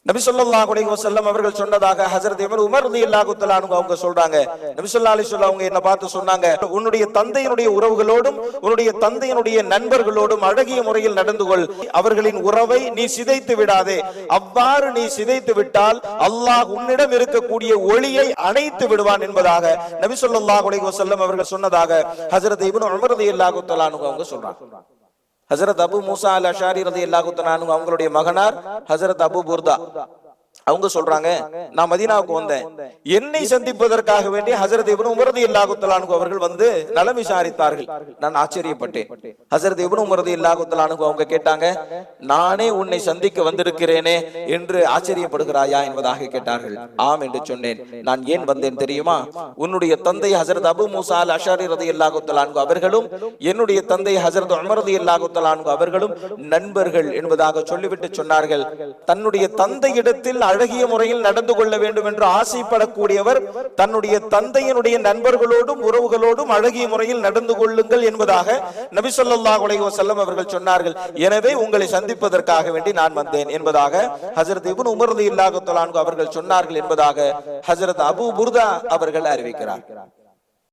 நபி ஸல்லல்லாஹு அலைஹி வஸல்லம் அவர்கள் சொன்னதாக ஹஜ்ரத் இப்னு உமர் ரலியல்லாஹு தஆலா அன்ஹு அவங்க சொல்றாங்க, நபி ஸல்லல்லாஹு அலைஹி வஸல்லம் அவங்க என்ன பார்த்து சொன்னாங்க, உன்னுடைய தந்தையினுடைய உறவுகளோடும் உன்னுடைய தந்தையினுடைய நண்பர்களோடும் அழகிய முறையில் நடந்து கொள், அவர்களின் உறவை நீ சிதைத்து விடாதே, அவ்வாறு நீ சிதைத்து விட்டால் அல்லாஹ் உன்னிடம் இருக்கக்கூடிய ஒளியை அணைத்து விடுவான் என்பதாக நபி ஸல்லல்லாஹு அலைஹி வஸல்லம் அவர்கள் சொன்னதாக ஹஜ்ரத் இப்னு உமர் ரலியல்லாஹு தஆலா அன்ஹு அவங்க சொல்றாங்க. ஹஜ்ரத் அபு மூசா அல் அஷாரி ரலியல்லாஹு தஆலா அன்ஹு அவங்களுடைய மகனார் ஹஜ்ரத் அபு புர்தா அவங்க சொல்றாங்க, நான் மதீனாவுக்கு வந்தேன், என்னை சந்திப்பதற்காக வேண்டி ஹஜ்ரத் இப்னு உமர் ரலியல்லாஹு தஆலா அன்ஹு அவர்கள் வந்து நலம் விசாரித்தார்கள். நான் ஆச்சரியப்பட்டேன். ஹஜ்ரத் இப்னு உமர் ரலியல்லாஹு தஆலா அன்ஹு அவங்க கேட்டாங்க, நானே உன்னை சந்திக்க வந்திருக்கிறேனே என்று ஆச்சரியப்படுகிறாயா என்பதாக கேட்டார்கள். ஆம் என்று சொன்னேன். நான் ஏன் வந்தேன் தெரியுமா? உன்னுடைய தந்தை ஹஜ்ரத் அபு மூசா அல் அஷாரி ரலியல்லாஹு தஆலா அன்ஹு அவர்களும் என்னுடைய தந்தை ஹஜ்ரத் உமர் ரலியல்லாஹு தஆலா அன்ஹு அவர்களும் நண்பர்கள் என்பதாக சொல்லிவிட்டு சொன்னார்கள், தன்னுடைய தந்தையிடத்தில் அழகிய முறையில் நடந்து கொள்ள வேண்டும் என்று ஆசைப்படக்கூடியவர் தன்னுடைய தந்தையினுடைய நண்பர்களோடும் உறவுகளோடும் அழகிய முறையில் நடந்து கொள்ளுங்கள் என்பதாக நபி ஸல்லல்லாஹு அலைஹி வஸல்லம் அவர்கள் சொன்னார்கள். எனவே உங்களை சந்திப்பதற்காக வேண்டி நான் வந்தேன் என்பதாக ஹஜ்ரத் இப்னு உமர் ரலியல்லாஹு தஆலா அன்ஹு அவர்கள் சொன்னார்கள் என்பதாக ஹஜ்ரத் அபூ புர்தா அவர்கள் அறிவிக்கிறார்.